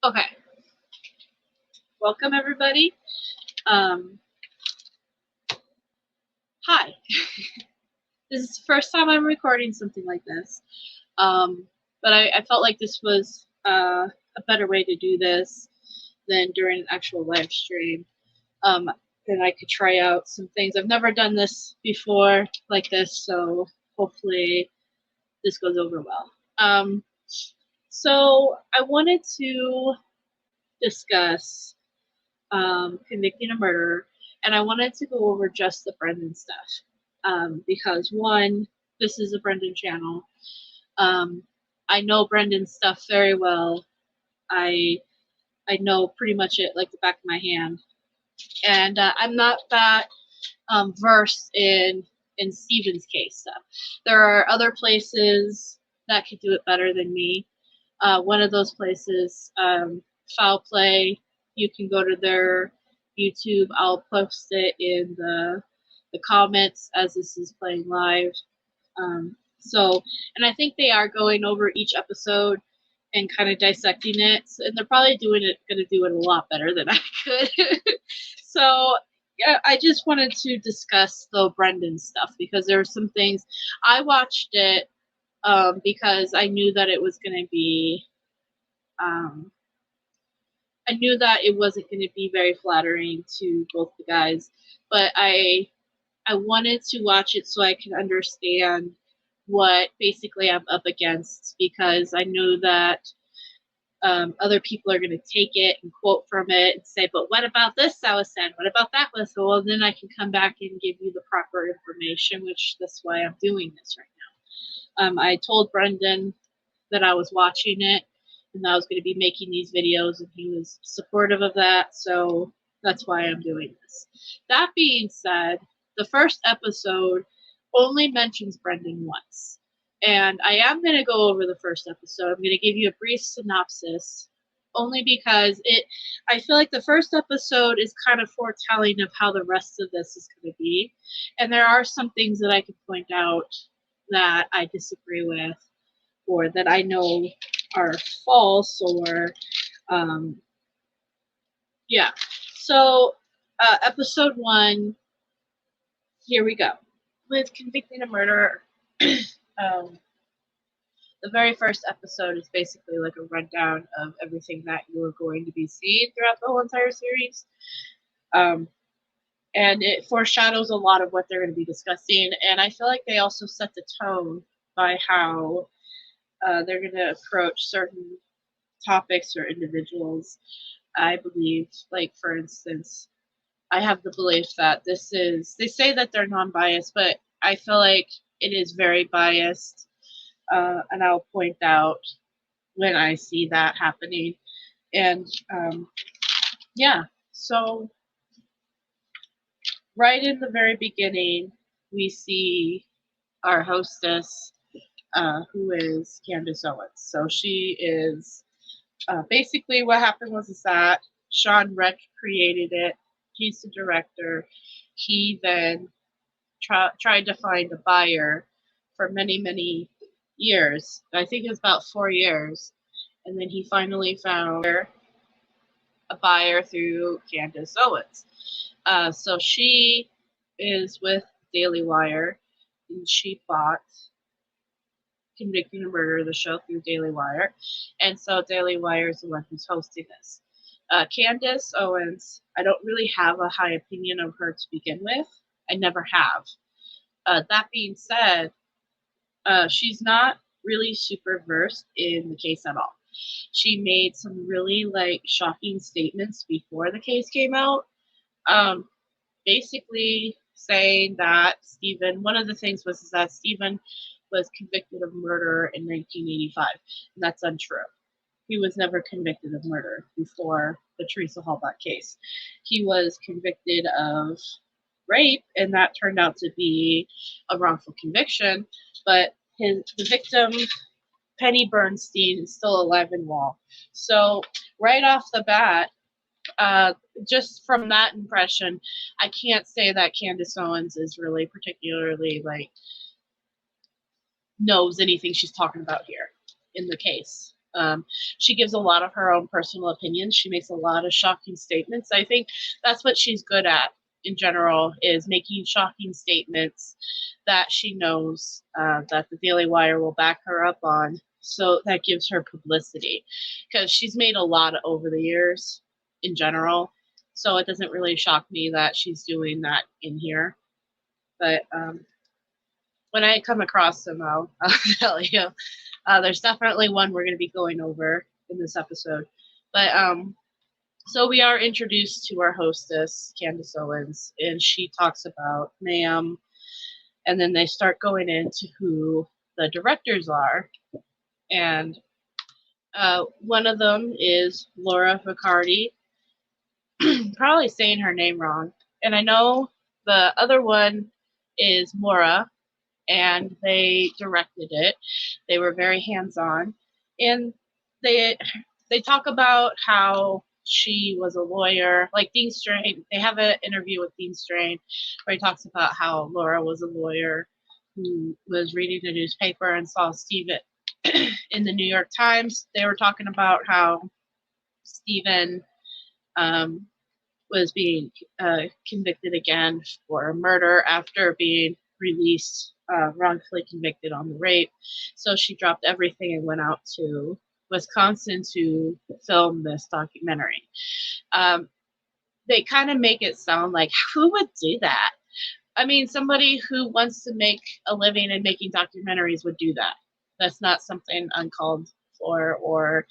Okay. Welcome, everybody. Hi. This is the first time I'm recording something like this. But I felt like this was a better way to do this than during an actual live stream. Then I could try out some things. I've never done this before like this, so hopefully this goes over well. So I wanted to discuss convicting a murderer, and I wanted to go over just the Brendan stuff because one, this is a Brendan channel. I know Brendan's stuff very well. I know pretty much it like the back of my hand, and I'm not that versed in Stephen's case stuff. There are other places that could do it better than me. One of those places, Foul Play. You can go to their YouTube. I'll post it in the comments as this is playing live. And I think they are going over each episode and kind of dissecting it, and they're probably going to do it a lot better than I could. So yeah, I just wanted to discuss the Brendan stuff because there were some things I watched it because I knew that it was going to be. I knew that it wasn't going to be very flattering to both the guys, but I wanted to watch it so I could understand what basically I'm up against, because I knew that other people are going to take it and quote from it and say, but what about this that was said? What about that was said? Well, then I can come back and give you the proper information, which that's why I'm doing this right now. I told Brendan that I was watching it and that I was going to be making these videos, and he was supportive of that, so that's why I'm doing this. That being said, the first episode only mentions Brendan once, and I am going to go over the first episode. I'm going to give you a brief synopsis, only because I feel like the first episode is kind of foretelling of how the rest of this is going to be, and there are some things that I can point out that I disagree with, or that I know are false, or yeah. So episode 1, here we go. With convicting a murderer, the very first episode is basically like a rundown of everything that you're going to be seeing throughout the whole entire series. And it foreshadows a lot of what they're going to be discussing, and I feel like they also set the tone by how they're going to approach certain topics or individuals. I believe, like, for instance, I have the belief that they say that they're non-biased, but I feel like it is very biased, and I'll point out when I see that happening. And yeah, so right in the very beginning, we see our hostess, who is Candace Owens. So she is basically what happened was that Sean Reck created it. He's the director. He then tried to find a buyer for many, many years. I think it was about 4 years. And then he finally found a buyer through Candace Owens. So she is with Daily Wire, and she bought Convicting a Murderer, the show, through Daily Wire. And so Daily Wire is the one who's hosting this. Candace Owens, I don't really have a high opinion of her to begin with. I never have. That being said, she's not really super versed in the case at all. She made some really shocking statements before the case came out. Basically saying that one of the things was that Stephen was convicted of murder in 1985. And that's untrue. He was never convicted of murder before the Teresa Halbach case. He was convicted of rape, and that turned out to be a wrongful conviction. But the victim, Penny Bernstein, is still alive and well. So right off the bat, just from that impression, I can't say that Candace Owens is really particularly knows anything she's talking about here in the case. She gives a lot of her own personal opinions. She makes a lot of shocking statements. I think that's what she's good at in general, is making shocking statements that she knows that the Daily Wire will back her up on. So that gives her publicity, because she's made a lot over the years in general. So it doesn't really shock me that she's doing that in here. But when I come across them, I'll tell you. There's definitely one we're going to be going over in this episode. But so we are introduced to our hostess, Candace Owens, and she talks about ma'am, and then they start going into who the directors are. And one of them is Laura Riccardi. Probably saying her name wrong. And I know the other one is Maura, and they directed it. They were very hands-on, and they talk about how she was a lawyer, like Dean Strain. They have an interview with Dean Strain where he talks about how Laura was a lawyer who was reading the newspaper and saw Stephen in the New York Times. They were talking about how Stephen was being convicted again for murder after being released, wrongfully convicted on the rape. So she dropped everything and went out to Wisconsin to film this documentary. They kind of make it sound like, who would do that? I mean, somebody who wants to make a living in making documentaries would do that. That's not something uncalled for or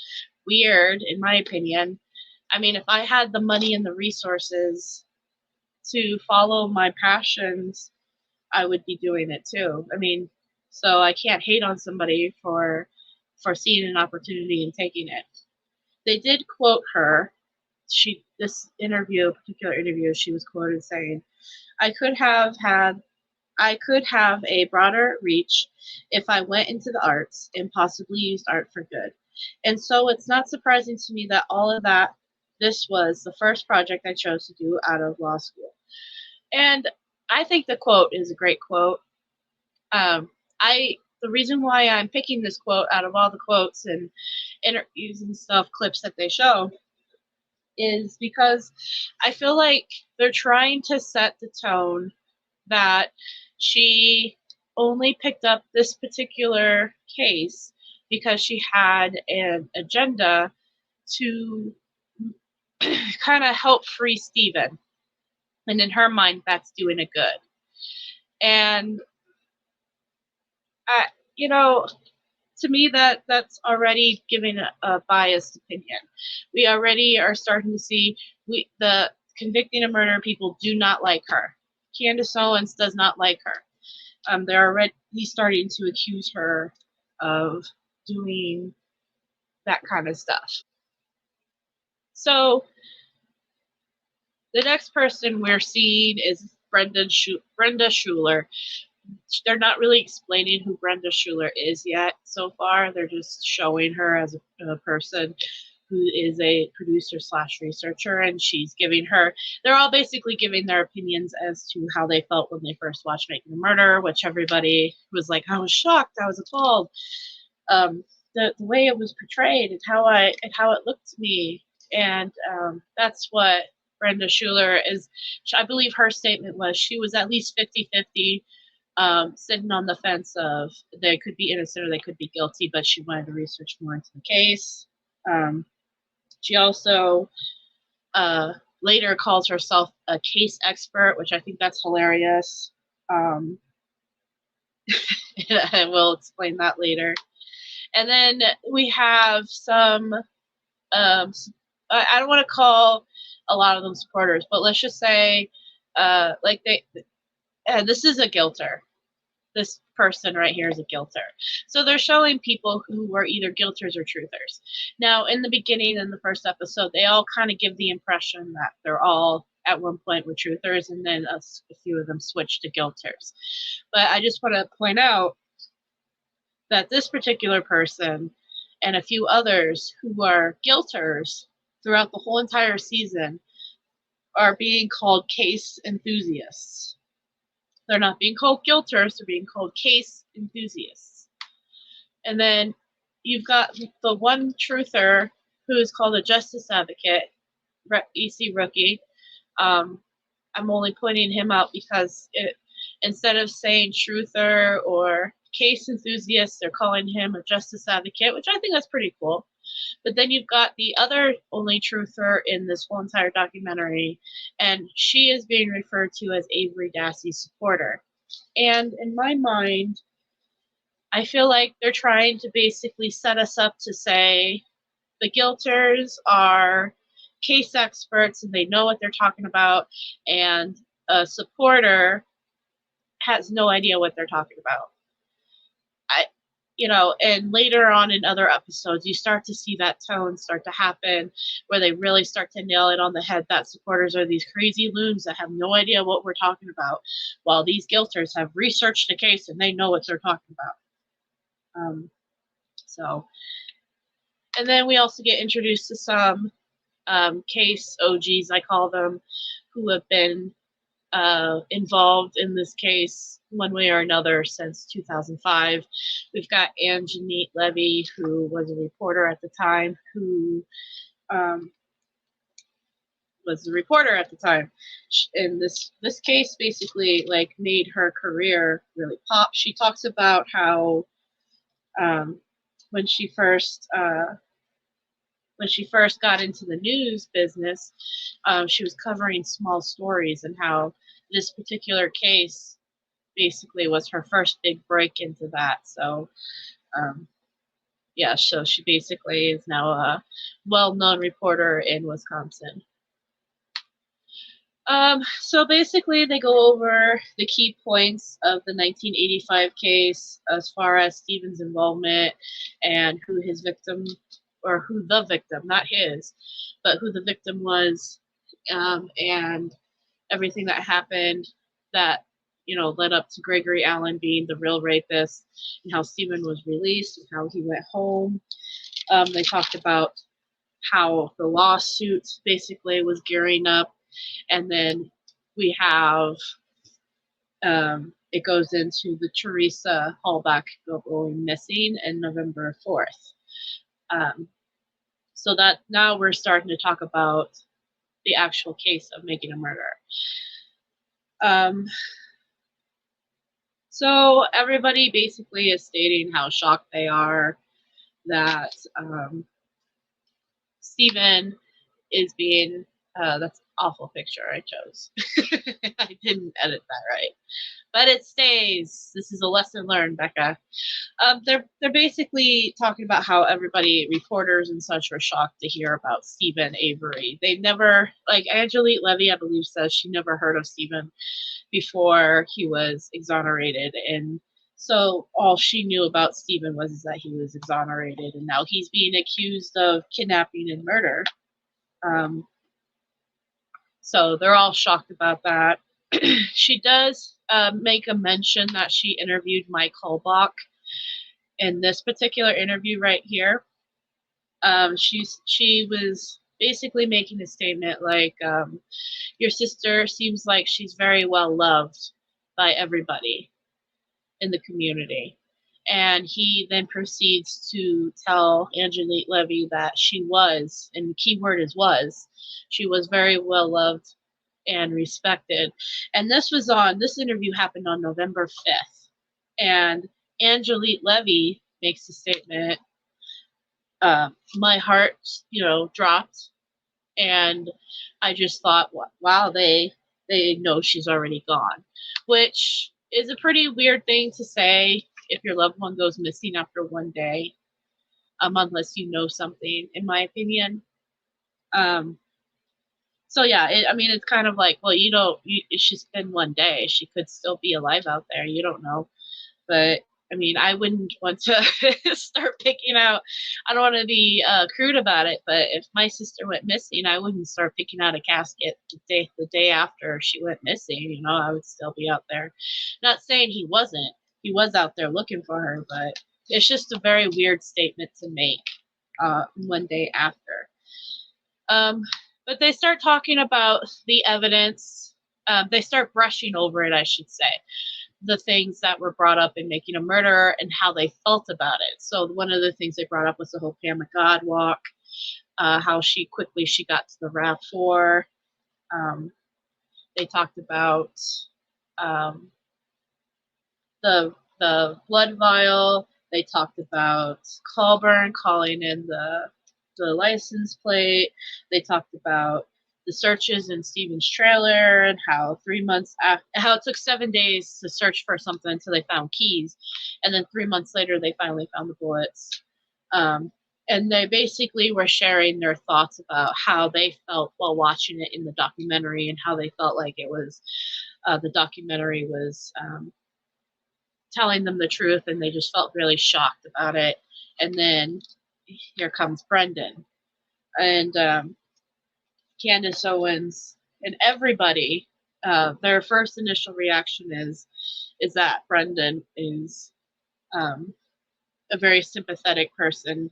weird, in my opinion. I mean, if I had the money and the resources to follow my passions, I would be doing it too. I mean, so I can't hate on somebody for seeing an opportunity and taking it. They did quote her. This particular interview, she was quoted saying, I could have a broader reach if I went into the arts and possibly used art for good. And so it's not surprising to me that all of that, this was the first project I chose to do out of law school. And I think the quote is a great quote. The reason why I'm picking this quote out of all the quotes and interviews and stuff, clips that they show, is because I feel like they're trying to set the tone that she only picked up this particular case because she had an agenda to kind of help free Stephen. And in her mind, that's doing it good. And, to me, that's already giving a biased opinion. We already are starting to see the convicting of murder people do not like her. Candace Owens does not like her. They're already starting to accuse her of doing that kind of stuff. So the next person we're seeing is Brenda Schuler. They're not really explaining who Brenda Schuler is yet so far. They're just showing her as a person who is a producer / researcher, and they're all basically giving their opinions as to how they felt when they first watched Making a Murder, which everybody was like, I was shocked, I was appalled. The way it was portrayed and how it looked to me. And that's what Brenda Schuler is. I believe her statement was she was at least 50-50, sitting on the fence of they could be innocent or they could be guilty, but she wanted to research more into the case. She also later calls herself a case expert, which I think that's hilarious. I will explain that later. And then we have some, I don't want to call a lot of them supporters, but let's just say, this is a guilter. This person right here is a guilter. So they're showing people who were either guilters or truthers. Now, in the beginning, in the first episode, they all kind of give the impression that they're all at one point were truthers, and then a few of them switched to guilters. But I just want to point out that this particular person and a few others who are guilters throughout the whole entire season are being called case enthusiasts. They're not being called guilters, they're being called case enthusiasts. And then you've got the one truther who is called a justice advocate, EC Rookie. I'm only pointing him out because instead of saying truther or case enthusiast, they're calling him a justice advocate, which I think that's pretty cool. But then you've got the other only truther in this whole entire documentary, and she is being referred to as Avery Dassey's supporter. And in my mind, I feel like they're trying to basically set us up to say the guilters are case experts and they know what they're talking about, and a supporter has no idea what they're talking about. And later on in other episodes, you start to see that tone start to happen where they really start to nail it on the head that supporters are these crazy loons that have no idea what we're talking about, while these guilters have researched the case and they know what they're talking about. And then we also get introduced to some case OGs, I call them, who have been involved in this case one way or another since 2005. We've got Janet Levy, who was a reporter at the time, and this case basically like made her career really pop. She talks about how when she first got into the news business, she was covering small stories, and how this particular case basically was her first big break into that. So, so she basically is now a well-known reporter in Wisconsin. So basically they go over the key points of the 1985 case as far as Stephen's involvement and who his victim, or who the victim, not his, but who the victim was, and everything that happened that, led up to Gregory Allen being the real rapist, and how Stephen was released and how he went home. They talked about how the lawsuit basically was gearing up, and then we have it goes into the Teresa Hallback going missing in November 4th. So that now we're starting to talk about the actual case of making a murder. So everybody basically is stating how shocked they are that Stephen is being, that's an awful picture I chose. I didn't edit that right. But it stays. This is a lesson learned, Becca. They're basically talking about how everybody, reporters and such, were shocked to hear about Stephen Avery. They never, like Janet Levy, I believe, says she never heard of Stephen before he was exonerated, and so all she knew about Stephen was that he was exonerated, and now he's being accused of kidnapping and murder. So they're all shocked about that. She does make a mention that she interviewed Mike Holbach in this particular interview right here. She was basically making a statement like, your sister seems like she's very well loved by everybody in the community. And he then proceeds to tell Janet Levy that she was, and the key word is was, she was very well loved and respected. And this interview happened on November 5th. And Janet Levy makes a statement, my heart, dropped. And I just thought, wow, they know she's already gone, which is a pretty weird thing to say if your loved one goes missing after one day, unless you know something, in my opinion. So yeah, it's kind of like, well, it's just been one day. She could still be alive out there. You don't know. But I wouldn't want to start picking out, I don't want to be crude about it, but if my sister went missing, I wouldn't start picking out a casket the day after she went missing. I would still be out there. Not saying he wasn't. He was out there looking for her, but it's just a very weird statement to make one day after. But they start talking about the evidence. They start brushing over it, I should say. the things that were brought up in Making a Murderer and how they felt about it. So one of the things they brought up was the whole Pam of God walk, how she got to the RAV4. They talked about the blood vial. They talked about Colburn calling in the license plate. They talked about the searches in Stephen's trailer and how 3 months how it took 7 days to search for something until they found keys, and then 3 months later they finally found the bullets. And they basically were sharing their thoughts about how they felt while watching it in the documentary, and how they felt like it was the documentary was telling them the truth, and they just felt really shocked about it. And then here comes Brendan, and Candace Owens, and everybody. Their first initial reaction is that Brendan is a very sympathetic person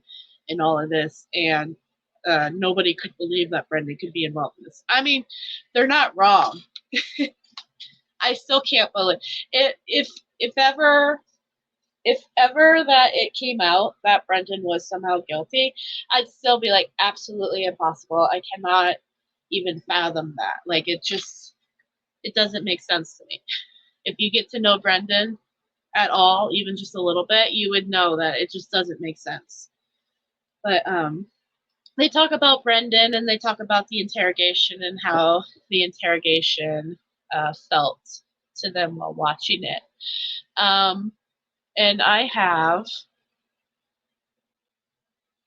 in all of this, and nobody could believe that Brendan could be involved in this. I mean, they're not wrong. I still can't believe it. If ever that it came out that Brendan was somehow guilty, I'd still be like, absolutely impossible. I cannot even fathom that. Like, it doesn't make sense to me. If you get to know Brendan at all, even just a little bit, you would know that it just doesn't make sense. But they talk about Brendan, and they talk about the interrogation and how the interrogation felt to them while watching it. And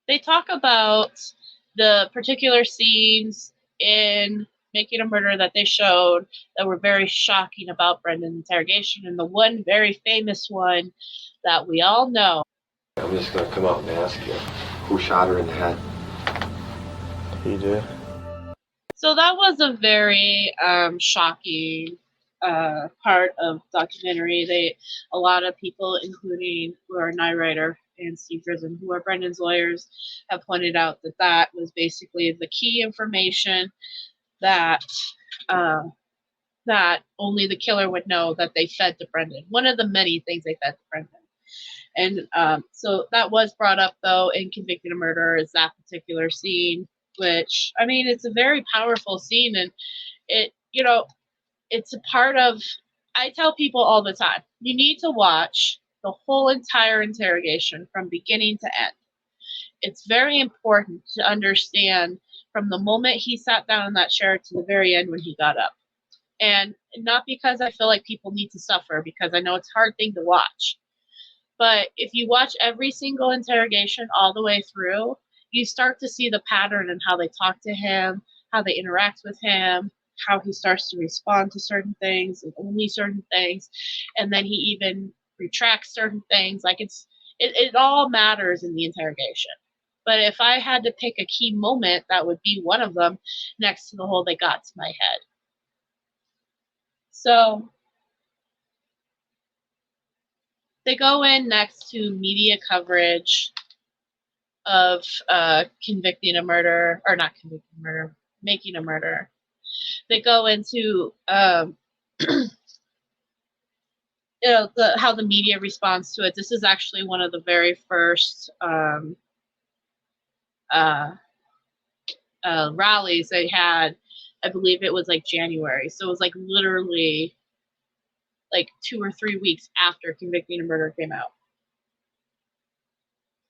they talk about the particular scenes in Making a Murderer that they showed that were very shocking about Brendan's interrogation, and the one very famous one that we all know. I'm just going to come out and ask you, who shot her in the head? He did. So that was a very shocking part of the documentary. A lot of people, including Laura Nyrider and Steve Risen, who are Brendan's lawyers, have pointed out that was basically the key information that that only the killer would know that they fed to Brendan. One of the many things they fed to Brendan. And so that was brought up, though, in Convicting a Murderer, is that particular scene, which, I mean, it's a very powerful scene, and it's a part of, I tell people all the time, you need to watch the whole entire interrogation from beginning to end. It's very important to understand from the moment he sat down in that chair to the very end when he got up. And not because I feel like people need to suffer, because I know it's a hard thing to watch. But if you watch every single interrogation all the way through, you start to see the pattern in how they talk to him, how they interact with him, how he starts to respond to certain things and only certain things. And then he even retracts certain things. Like it all matters in the interrogation. But if I had to pick a key moment, that would be one of them, next to the whole "they got to my head." So they go in next to media coverage of Convicting a Murderer, or not Convicting a Murderer, Making a Murderer. They go into how the media responds to it. This is actually one of the very first rallies they had. I believe it was like January, so it was like literally like 2 or 3 weeks after Convicting a Murderer came out.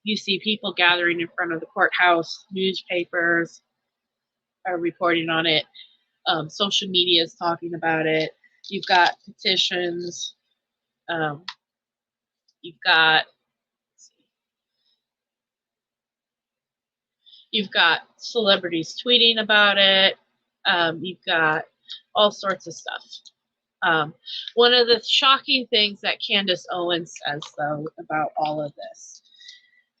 You see people gathering in front of the courthouse, newspapers are reporting on it, social media is talking about it. You've got petitions, you've got celebrities tweeting about it, you've got all sorts of stuff. One of the shocking things that Candace Owens says, though, about all of this,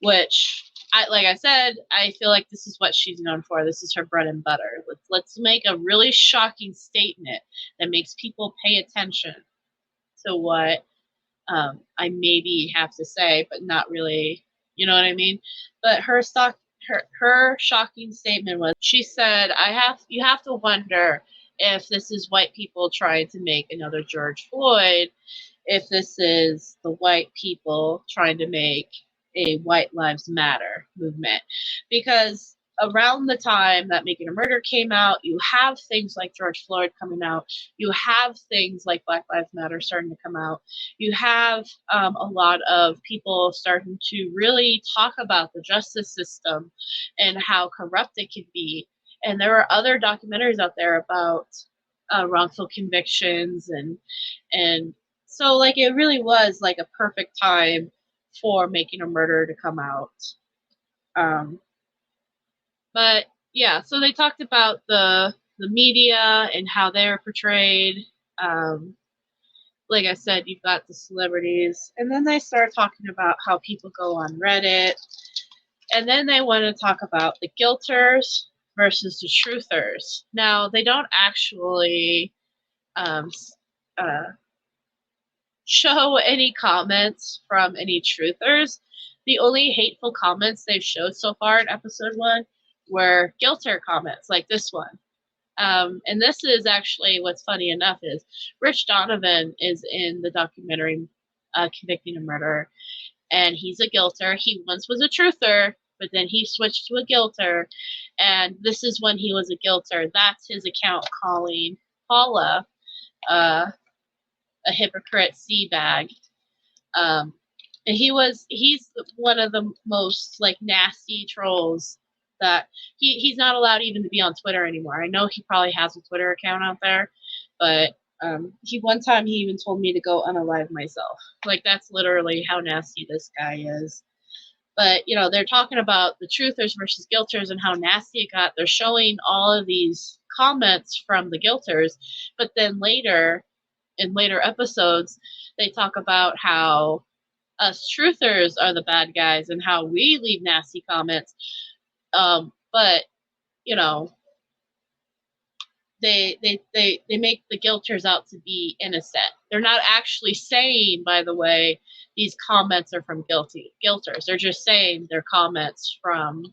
which, like I said, I feel like this is what she's known for. This is her bread and butter. Let's make a really shocking statement that makes people pay attention to what I maybe have to say, but not really, you know what I mean? But her shocking statement was, she said, you have to wonder if this is white people trying to make another George Floyd, if this is the white people trying to make a White Lives Matter movement. Because around the time that Making a Murder came out, you have things like George Floyd coming out. You have things like Black Lives Matter starting to come out. You have a lot of people starting to really talk about the justice system and how corrupt it can be. And there are other documentaries out there about wrongful convictions, and so like it really was like a perfect time for Making a Murder to come out. But yeah, so they talked about the media and how they're portrayed. Like I said, you've got the celebrities, and then they start talking about how people go on Reddit, and then they want to talk about the guilters versus the truthers. Now, they don't actually show any comments from any truthers. The only hateful comments they've showed so far in episode 1 were guilter comments, like this one. And this is actually what's funny enough is Rich Donovan is in the documentary Convicting a Murderer, and he's a guilter. He once was a truther, but then he switched to a guilter, and this is when he was a guilter. That's his account calling Paula a hypocrite sea bag. And he's one of the most like nasty trolls that he's not allowed even to be on Twitter anymore. I know he probably has a Twitter account out there, but one time he even told me to go unalive myself. Like, that's literally how nasty this guy is. But you know, they're talking about the truthers versus guilters and how nasty it got. They're showing all of these comments from the guilters, but then later in later episodes they talk about how us truthers are the bad guys and how we leave nasty comments. But you know, they make the guilters out to be innocent. They're not actually saying, by the way, these comments are from guilters. They're just saying they're comments from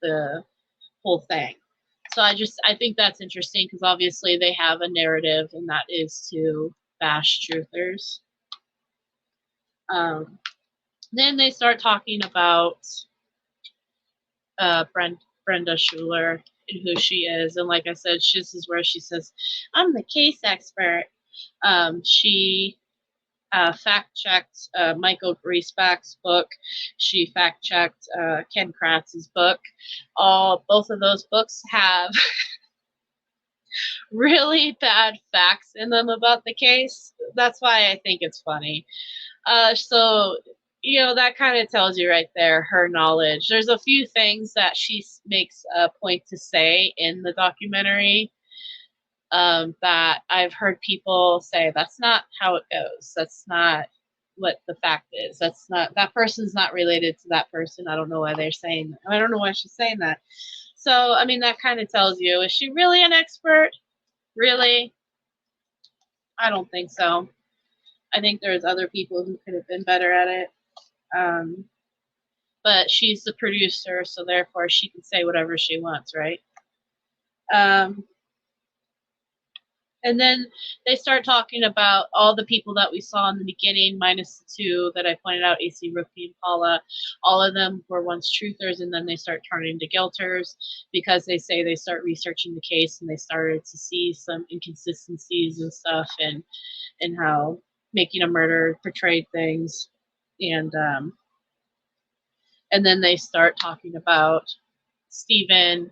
the whole thing. So I think that's interesting because obviously they have a narrative, and that is to bash truthers. Then they start talking about Brenda Schuler and who she is. And like I said, this is where she says, I'm the case expert. She fact-checked Michael Griesbach's book. She fact-checked Ken Kratz's book. Both of those books have really bad facts in them about the case. That's why I think it's funny. So, you know, that kind of tells you right there her knowledge. There's a few things that she makes a point to say in the documentary that I've heard people say, that's not how it goes. That's not what the fact is. That person's not related to that person. I don't know why they're saying that. I don't know why she's saying that. So, I mean, that kind of tells you, is she really an expert? Really? I don't think so. I think there's other people who could have been better at it. But she's the producer, so therefore she can say whatever she wants, right? And then they start talking about all the people that we saw in the beginning, minus the two that I pointed out, AC Rookie and Paula. All of them were once truthers, and then they start turning to guilters because they say they start researching the case and they started to see some inconsistencies and stuff, and how Making a Murder portrayed things. And then they start talking about Stephen.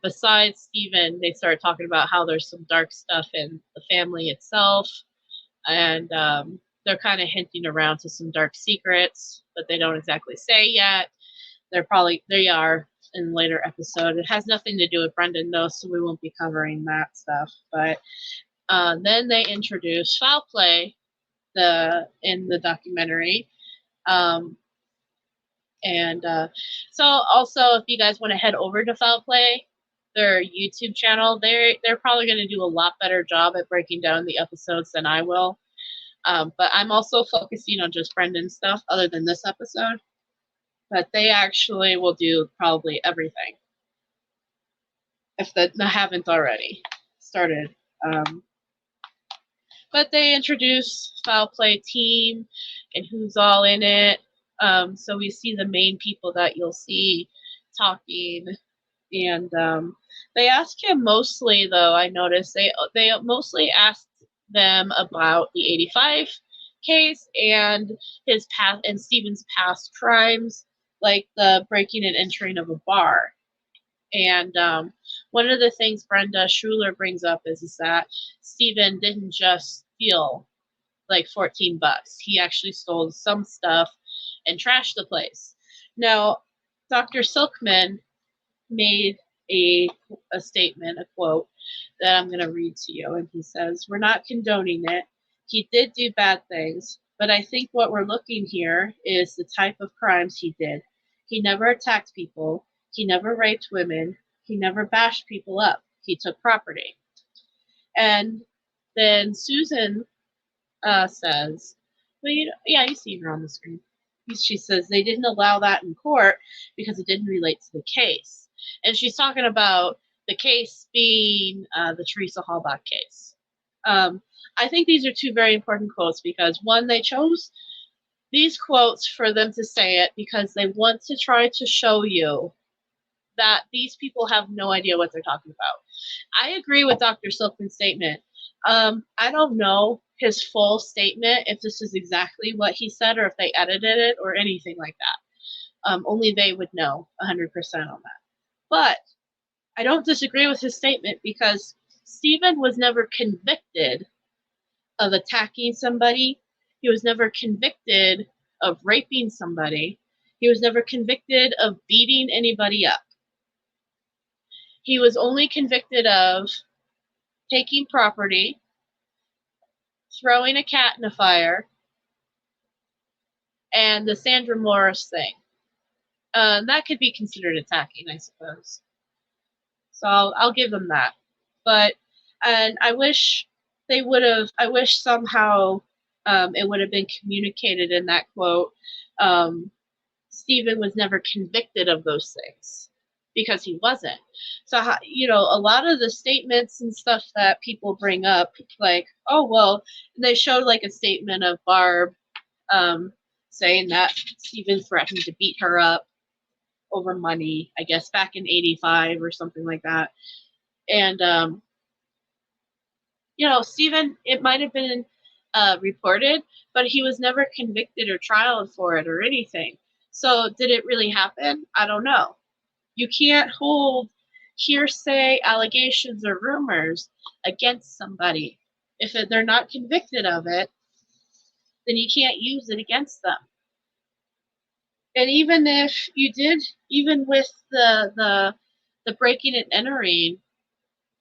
Besides Stephen, they start talking about how there's some dark stuff in the family itself, and they're kind of hinting around to some dark secrets, but they don't exactly say yet. They are in a later episode. It has nothing to do with Brendan, though, so we won't be covering that stuff. But then they introduce foul play in the documentary. So also, if you guys want to head over to Foul Play, their YouTube channel, they're probably going to do a lot better job at breaking down the episodes than I will. But I'm also focusing on just Brendan stuff other than this episode. But they actually will do probably everything, if they haven't already started. But they introduce foul play team and who's all in it. So we see the main people that you'll see talking, and they ask him mostly, though. I noticed they mostly asked them about the '85 case and his past and Stephen's past crimes, like the breaking and entering of a bar. And one of the things Brenda Schuler brings up is that Stephen didn't just steal like $14. He actually stole some stuff and trashed the place. Now, Dr. Silkman made a statement, a quote, that I'm going to read to you. And he says, "We're not condoning it. He did do bad things, but I think what we're looking here is the type of crimes he did. He never attacked people. He never raped women. He never bashed people up. He took property." And then Susan says, well, you see her on the screen. She says they didn't allow that in court because it didn't relate to the case. And she's talking about the case being the Teresa Halbach case. I think these are two very important quotes because, one, they chose these quotes for them to say it because they want to try to show you that these people have no idea what they're talking about. I agree with Dr. Silkman's statement. I don't know his full statement, if this is exactly what he said or if they edited it or anything like that. Only they would know 100% on that. But I don't disagree with his statement because Stephen was never convicted of attacking somebody. He was never convicted of raping somebody. He was never convicted of beating anybody up. He was only convicted of taking property, throwing a cat in a fire, and the Sandra Morris thing. That could be considered attacking, I suppose. So I'll give them that. And I wish they would have, I wish somehow it would have been communicated in that quote. Stephen was never convicted of those things because he wasn't. So, a lot of the statements and stuff that people bring up, like, oh, well, they showed like a statement of Barb saying that Stephen threatened to beat her up over money, I guess back in '85 or something like that. And, Stephen, it might have been reported, but he was never convicted or trialed for it or anything. So did it really happen? I don't know. You can't hold hearsay allegations or rumors against somebody. If they're not convicted of it, then you can't use it against them. And even if you did, even with the breaking and entering,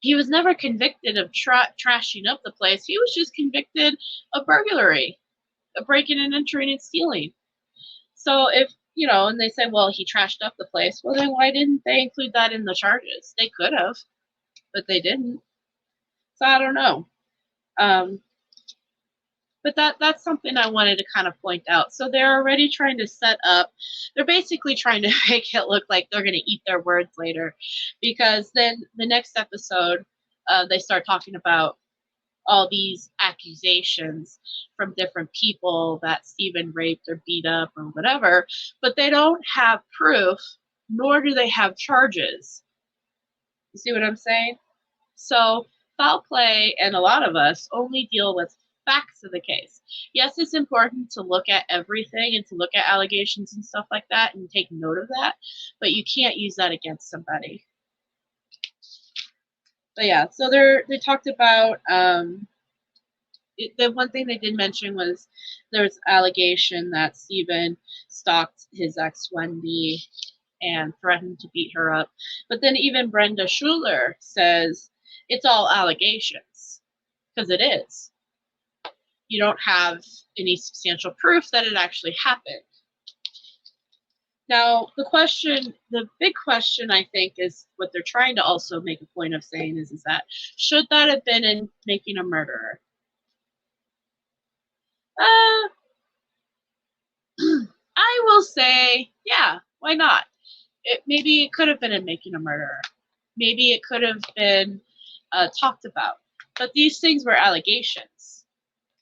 he was never convicted of trashing up the place. He was just convicted of burglary, of breaking and entering and stealing. So if, and they say, well, he trashed up the place, well, then why didn't they include that in the charges? They could have, but they didn't. So I don't know. But that's something I wanted to kind of point out. So they're already trying to set up, they're basically trying to make it look like they're going to eat their words later, because then the next episode, they start talking about all these accusations from different people that Stephen raped or beat up or whatever, but they don't have proof, nor do they have charges. You see what I'm saying? So foul play and a lot of us only deal with facts of the case. Yes, it's important to look at everything and to look at allegations and stuff like that and take note of that, but you can't use that against somebody. But yeah, so they talked about the one thing they did mention was there's allegation that Stephen stalked his ex Wendy and threatened to beat her up. But then even Brenda Schuler says it's all allegations, because it is. You don't have any substantial proof that it actually happened. Now, the big question, I think, is what they're trying to also make a point of saying is that should that have been in Making a Murderer? I will say, yeah, why not? Maybe it could have been in Making a Murderer. Maybe it could have been talked about. But these things were allegations.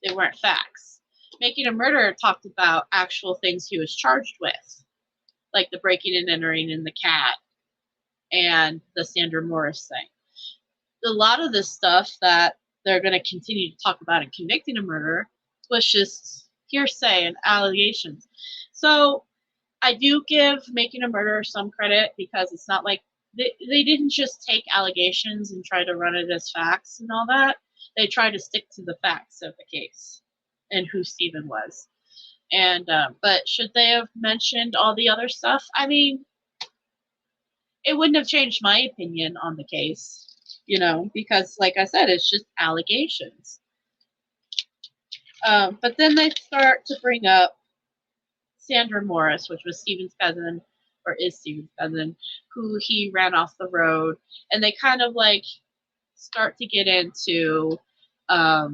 They weren't facts. Making a Murderer talked about actual things he was charged with, like the breaking and entering in the cat and the Sandra Morris thing. A lot of this stuff that they're going to continue to talk about in Convicting a Murderer was just hearsay and allegations. So I do give Making a Murderer some credit, because it's not like they didn't just take allegations and try to run it as facts and all that. They tried to stick to the facts of the case and who Stephen was. And but should they have mentioned all the other stuff? I mean, it wouldn't have changed my opinion on the case, because like I said, it's just allegations. But then they start to bring up Sandra Morris, which was Stephen's cousin, or is Stephen's cousin, who he ran off the road. And they kind of like start to get into how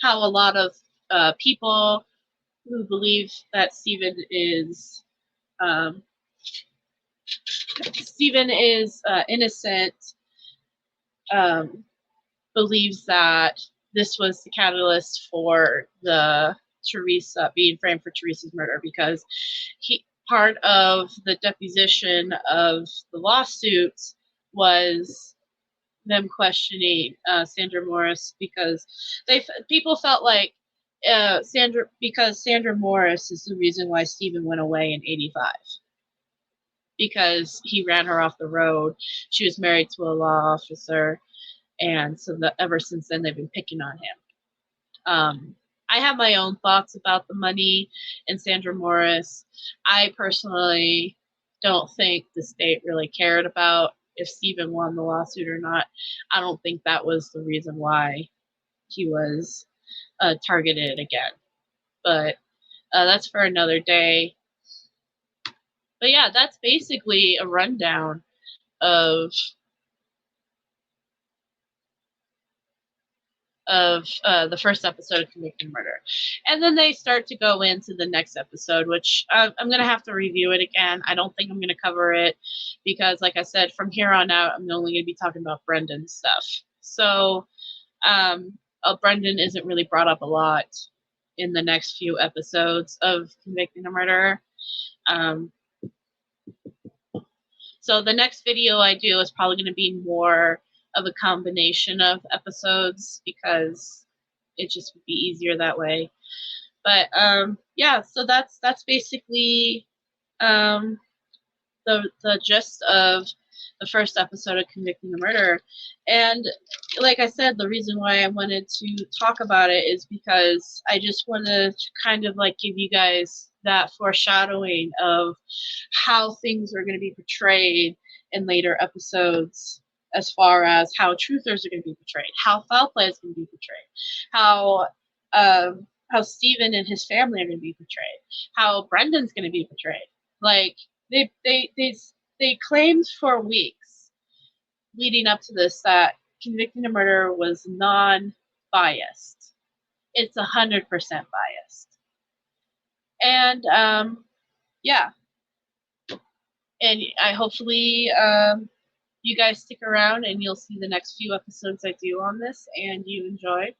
a lot of people who believe that Stephen is innocent believes that this was the catalyst for Teresa being framed for Teresa's murder, because part of the deposition of the lawsuits was them questioning Sandra Morris, because people felt like Sandra Morris is the reason why Stephen went away in '85, because he ran her off the road. She was married to a law officer, and so ever since then they've been picking on him. I have my own thoughts about the money and Sandra Morris. I personally don't think the state really cared about if Stephen won the lawsuit or not. I don't think that was the reason why he was targeted again. But that's for another day. But yeah, that's basically a rundown of the first episode of Convicted Murder. And then they start to go into the next episode, which I'm going to have to review it again. I don't think I'm going to cover it because, like I said, from here on out, I'm only going to be talking about Brendan's stuff. So Brendan isn't really brought up a lot in the next few episodes of Convicting a Murderer. So the next video I do is probably going to be more of a combination of episodes, because it just would be easier that way. But yeah, so that's basically the gist of the first episode of Convicting the Murderer. And like I said, the reason why I wanted to talk about it is because I just wanted to kind of like give you guys that foreshadowing of how things are going to be portrayed in later episodes, as far as how truthers are going to be portrayed, how foul play is going to be portrayed, how Stephen and his family are going to be portrayed, how Brendan's going to be portrayed. Like they claimed for weeks leading up to this that Convicting a Murderer was non-biased. It's 100% biased. And yeah, and I hopefully you guys stick around and you'll see the next few episodes I do on this and you enjoy.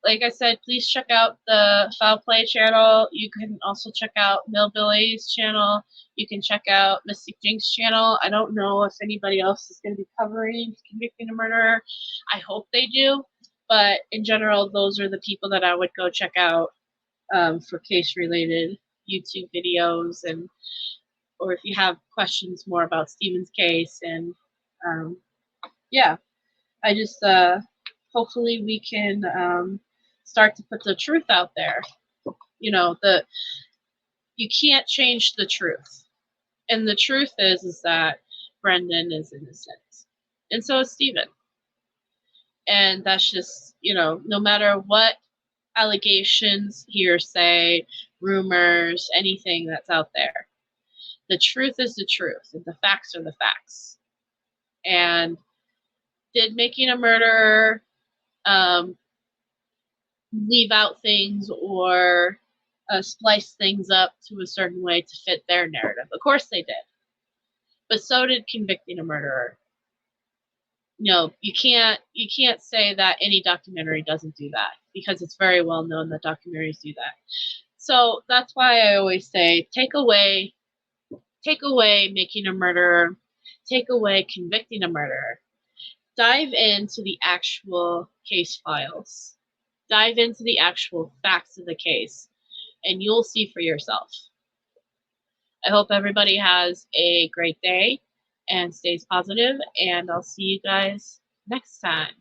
Like I said, please check out the Foul Play channel. You can also check out Millbilly's channel. You can check out Mystic Jinx channel. I don't know if anybody else is going to be covering Convicting a Murderer. I hope they do. But in general, those are the people that I would go check out for case-related YouTube videos, and or if you have questions more about Stephen's case. And yeah, I just hopefully we can start to put the truth out there. You can't change the truth, and the truth is that Brendan is innocent, and so is Stephen. And that's just, no matter what allegations, hearsay, rumors, anything that's out there, the truth is the truth, and the facts are the facts. And did Making a Murderer leave out things or splice things up to a certain way to fit their narrative? Of course they did. But so did Convicting a Murderer. No, you can't say that any documentary doesn't do that, because it's very well known that documentaries do that. So that's why I always say take away making a murderer, take away convicting a murderer. Dive into the actual case files. Dive into the actual facts of the case, and you'll see for yourself. I hope everybody has a great day and stays positive, and I'll see you guys next time.